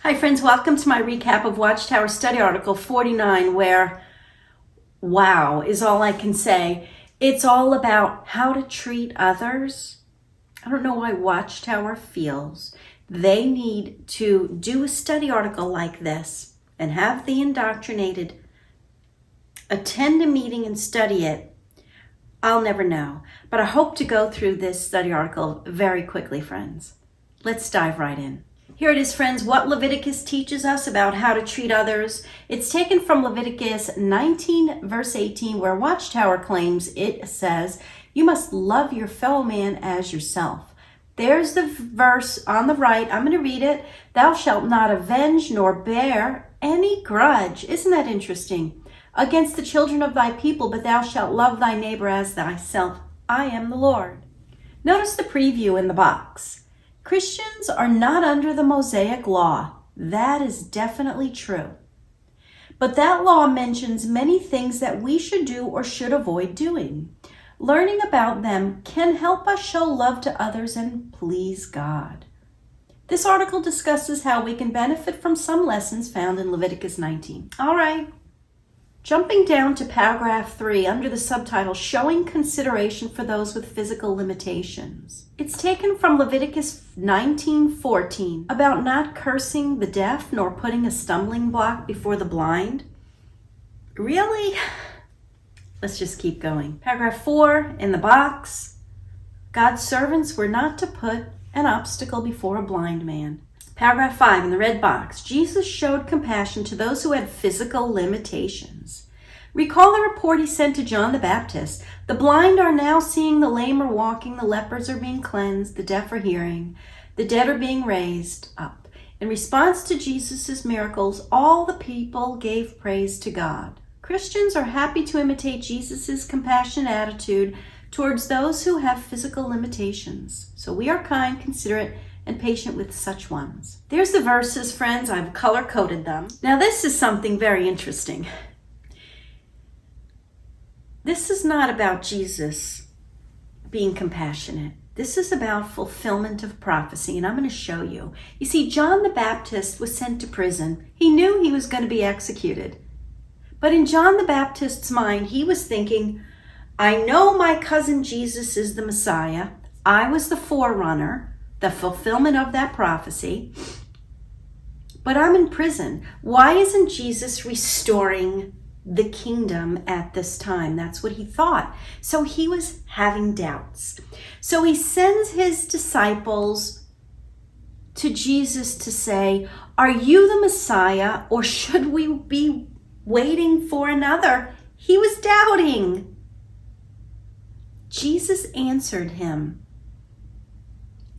Hi friends, welcome to my recap of Watchtower Study Article 49 where, wow, is all I can say. It's all about how to treat others. I don't know why Watchtower feels they need to do a study article like this and have the indoctrinated attend a meeting and study it. I'll never know, but I hope to go through this study article very quickly, friends. Let's dive right in. Here it is, friends, what Leviticus teaches us about how to treat others. It's taken from Leviticus 19, verse 18, where Watchtower claims it says, you must love your fellow man as yourself. There's the verse on the right. I'm going to read it. Thou shalt not avenge nor bear any grudge. Isn't that interesting? Against the children of thy people, but thou shalt love thy neighbor as thyself. I am the Lord. Notice the preview in the box. Christians are not under the Mosaic law. That is definitely true. But that law mentions many things that we should do or should avoid doing. Learning about them can help us show love to others and please God. This article discusses how we can benefit from some lessons found in Leviticus 19. All right. Jumping down to paragraph 3 under the subtitle, Showing Consideration for Those with Physical Limitations. It's taken from Leviticus 19:14 about not cursing the deaf nor putting a stumbling block before the blind. Really? Let's just keep going. Paragraph 4 in the box, God's servants were not to put an obstacle before a blind man. Paragraph 5 in the red box, Jesus showed compassion to those who had physical limitations. Recall the report he sent to John the Baptist. The blind are now seeing, the lame are walking, the lepers are being cleansed, the deaf are hearing, the dead are being raised up. In response to Jesus' miracles, all the people gave praise to God. Christians are happy to imitate Jesus' compassionate attitude towards those who have physical limitations. So we are kind, considerate, and patient with such ones. There's the verses, friends. I've color-coded them. Now, this is something very interesting. This is not about Jesus being compassionate. This is about fulfillment of prophecy, and I'm going to show you. You see, John the Baptist was sent to prison. He knew he was going to be executed. But in John the Baptist's mind, he was thinking, I know my cousin Jesus is the Messiah. I was the forerunner, the fulfillment of that prophecy, but I'm in prison. Why isn't Jesus restoring the kingdom at this time? That's what he thought. So he was having doubts. So he sends his disciples to Jesus to say, are you the Messiah, or should we be waiting for another? He was doubting. Jesus answered him,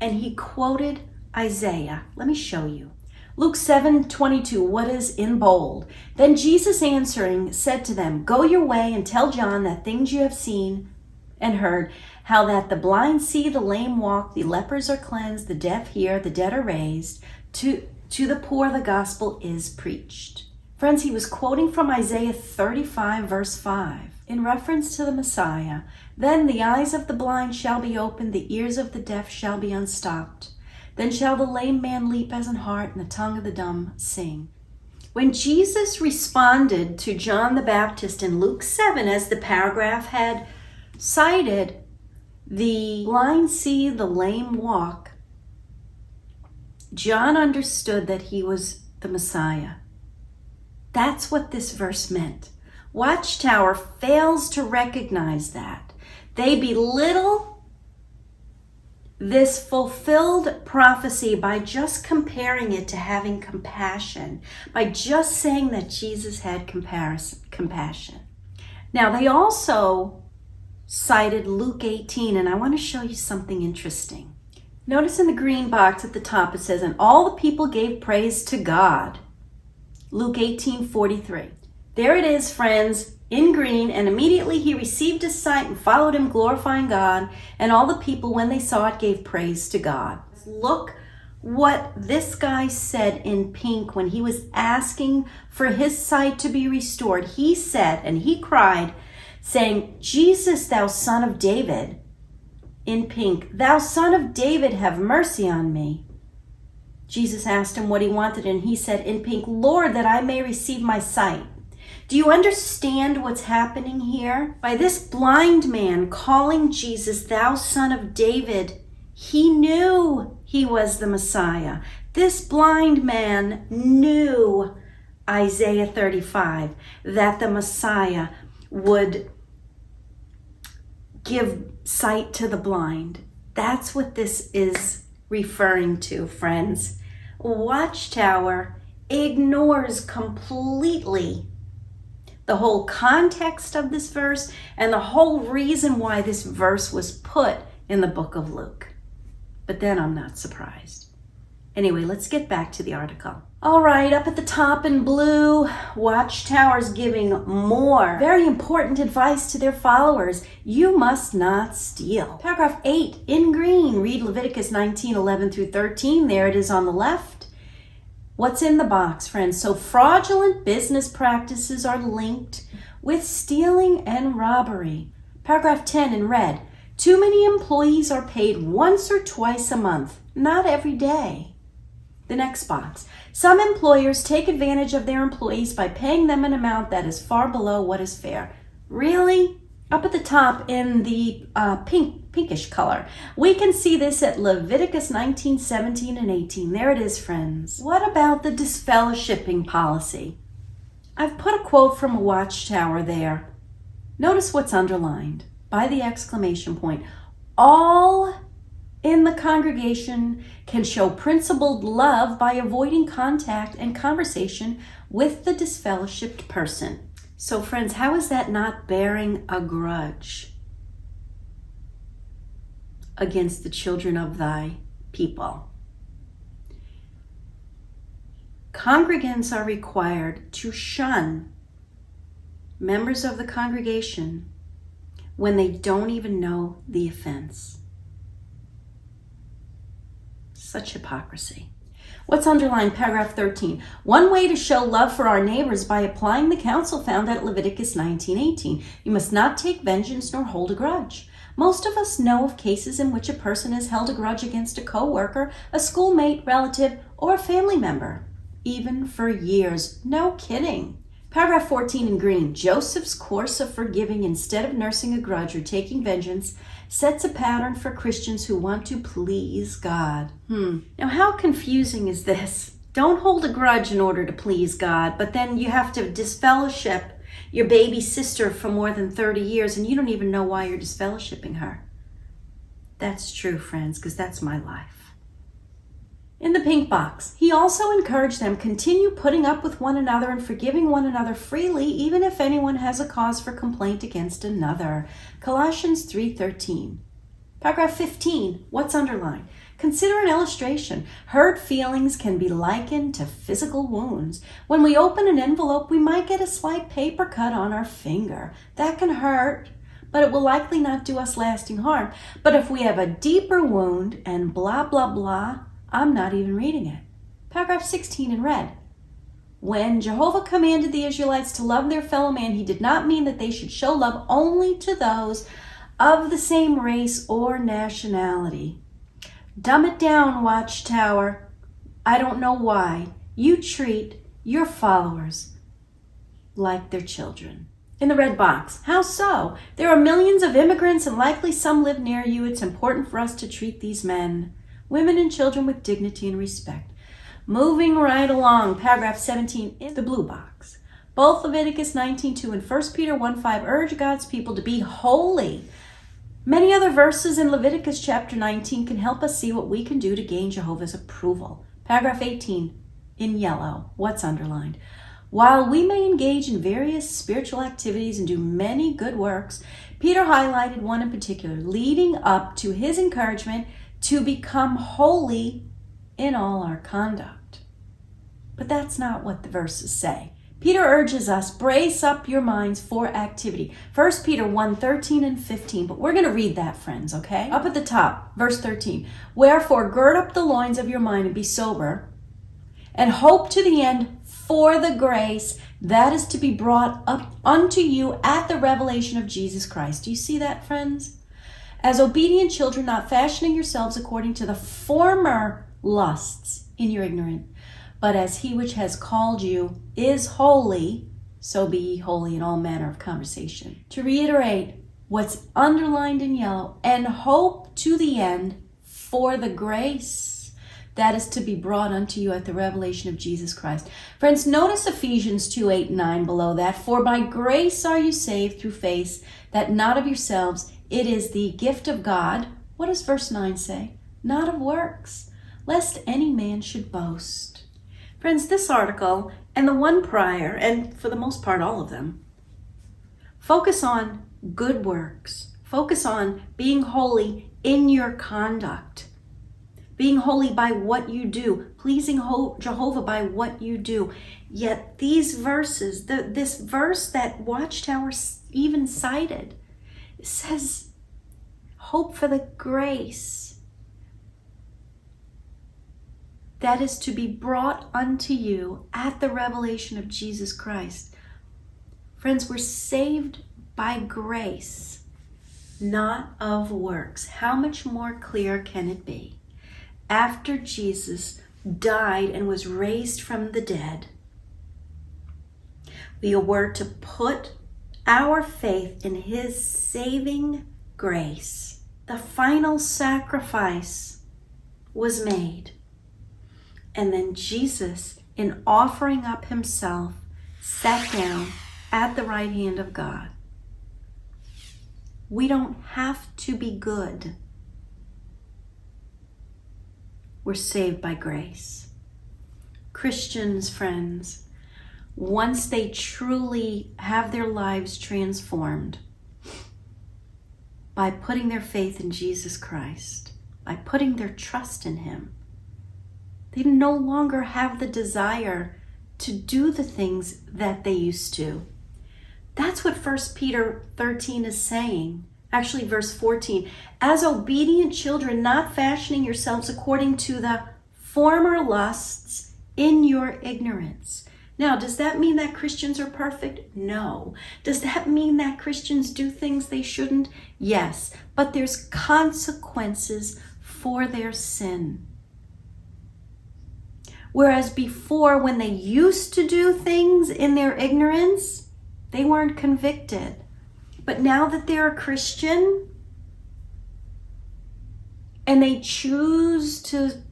and he quoted Isaiah. Let me show you. Luke 7:22, what is in bold? Then Jesus answering said to them, go your way and tell John that things you have seen and heard, how that the blind see, the lame walk, the lepers are cleansed, the deaf hear, the dead are raised. To the poor the gospel is preached. Friends, he was quoting from Isaiah 35, verse 5, in reference to the Messiah. Then the eyes of the blind shall be opened, the ears of the deaf shall be unstopped. Then shall the lame man leap as an hart, and the tongue of the dumb sing. When Jesus responded to John the Baptist in Luke 7, as the paragraph had cited, the blind see, the lame walk, John understood that he was the Messiah. That's what this verse meant. Watchtower fails to recognize that. They belittle this fulfilled prophecy by just comparing it to having compassion, by just saying that Jesus had compassion. Now, they also cited Luke 18, and I want to show you something interesting. Notice in the green box at the top it says, and all the people gave praise to God. Luke 18:43. There it is, friends, in green, and immediately he received his sight and followed him, glorifying God, and all the people, when they saw it, gave praise to God. Look what this guy said in pink when he was asking for his sight to be restored. He said, and he cried, saying, Jesus, thou son of David, in pink, thou son of David, have mercy on me. Jesus asked him what he wanted, and he said in pink, "Lord, that I may receive my sight." Do you understand what's happening here? By this blind man calling Jesus, "Thou Son of David," he knew he was the Messiah. This blind man knew Isaiah 35, that the Messiah would give sight to the blind. That's what this is referring to, friends. Watchtower ignores completely the whole context of this verse and the whole reason why this verse was put in the book of Luke. But then I'm not surprised. Anyway, let's get back to the article. All right, up at the top in blue, Watchtower's giving more very important advice to their followers. You must not steal. Paragraph 8 in green, read Leviticus 19:11 through 13. There it is on the left. What's in the box, friends? So fraudulent business practices are linked with stealing and robbery. Paragraph 10 in red. Too many employees are paid once or twice a month, not every day. The next box. Some employers take advantage of their employees by paying them an amount that is far below what is fair. Really? Up at the top in the pinkish color. We can see this at Leviticus 19:17 and 18. There it is, friends. What about the disfellowshipping policy? I've put a quote from a Watchtower there. Notice what's underlined by the exclamation point. All in the congregation can show principled love by avoiding contact and conversation with the disfellowshipped person. So friends, how is that not bearing a grudge against the children of thy people? Congregants are required to shun members of the congregation when they don't even know the offense. Such hypocrisy. What's underlined? Paragraph 13. One way to show love for our neighbors by applying the counsel found at Leviticus 19:18. You must not take vengeance nor hold a grudge. Most of us know of cases in which a person has held a grudge against a co-worker, a schoolmate, relative, or a family member, even for years. No kidding. Paragraph 14 in green. Joseph's course of forgiving instead of nursing a grudge or taking vengeance sets a pattern for Christians who want to please God. Now, how confusing is this? Don't hold a grudge in order to please God, but then you have to disfellowship your baby sister for more than 30 years, and you don't even know why you're disfellowshipping her. That's true, friends, because that's my life. In the pink box, he also encouraged them continue putting up with one another and forgiving one another freely, even if anyone has a cause for complaint against another. Colossians 3:13. Paragraph 15, what's underlined? Consider an illustration. Hurt feelings can be likened to physical wounds. When we open an envelope, we might get a slight paper cut on our finger. That can hurt, but it will likely not do us lasting harm. But if we have a deeper wound and blah, blah, blah, I'm not even reading it. Paragraph 16 in red. When Jehovah commanded the Israelites to love their fellow man, he did not mean that they should show love only to those of the same race or nationality. Dumb it down, Watchtower. I don't know why you treat your followers like their children. In the red box, how so? There are millions of immigrants and likely some live near you. It's important for us to treat these men, women, and children with dignity and respect. Moving right along, paragraph 17 in the blue box. Both Leviticus 19:2 and 1 Peter 1:5 urge God's people to be holy. Many other verses in Leviticus chapter 19 can help us see what we can do to gain Jehovah's approval. Paragraph 18 in yellow, what's underlined? While we may engage in various spiritual activities and do many good works, Peter highlighted one in particular, leading up to his encouragement to become holy in all our conduct. But that's not what the verses say. Peter urges us, brace up your minds for activity. 1 Peter 1:13 and 15, but we're going to read that, friends, okay? Up at the top, verse 13. Wherefore, gird up the loins of your mind and be sober, and hope to the end for the grace that is to be brought up unto you at the revelation of Jesus Christ. Do you see that, friends? As obedient children, not fashioning yourselves according to the former lusts in your ignorance. But as he which has called you is holy, so be ye holy in all manner of conversation. To reiterate what's underlined in yellow, and hope to the end for the grace that is to be brought unto you at the revelation of Jesus Christ. Friends, notice Ephesians 2:8-9 below that. For by grace are you saved through faith, that not of yourselves, it is the gift of God. What does verse 9 say? Not of works, lest any man should boast. Friends, this article and the one prior, and for the most part all of them, focus on good works. Focus on being holy in your conduct. Being holy by what you do. Pleasing Jehovah by what you do. Yet these verses, this verse that Watchtower even cited, says, hope for the grace that is to be brought unto you at the revelation of Jesus Christ. Friends, we're saved by grace, not of works. How much more clear can it be? After Jesus died and was raised from the dead, we were to put our faith in his saving grace. The final sacrifice was made. And then Jesus, in offering up himself, sat down at the right hand of God. We don't have to be good. We're saved by grace. Christians, friends, once they truly have their lives transformed by putting their faith in Jesus Christ, by putting their trust in him, they no longer have the desire to do the things that they used to. That's what 1 Peter 13 is saying. Actually, verse 14. As obedient children, not fashioning yourselves according to the former lusts in your ignorance. Now, does that mean that Christians are perfect? No. Does that mean that Christians do things they shouldn't? Yes. But there's consequences for their sin. Whereas before, when they used to do things in their ignorance, they weren't convicted. But now that they're a Christian and they choose to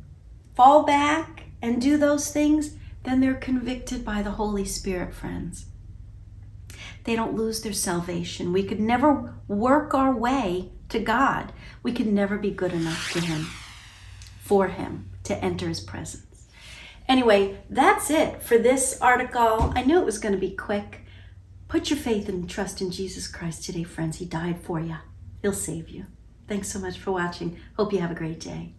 fall back and do those things, then they're convicted by the Holy Spirit, friends. They don't lose their salvation. We could never work our way to God. We could never be good enough to him, for him, to enter his presence. Anyway, that's it for this article. I knew it was going to be quick. Put your faith and trust in Jesus Christ today, friends. He died for you. He'll save you. Thanks so much for watching. Hope you have a great day.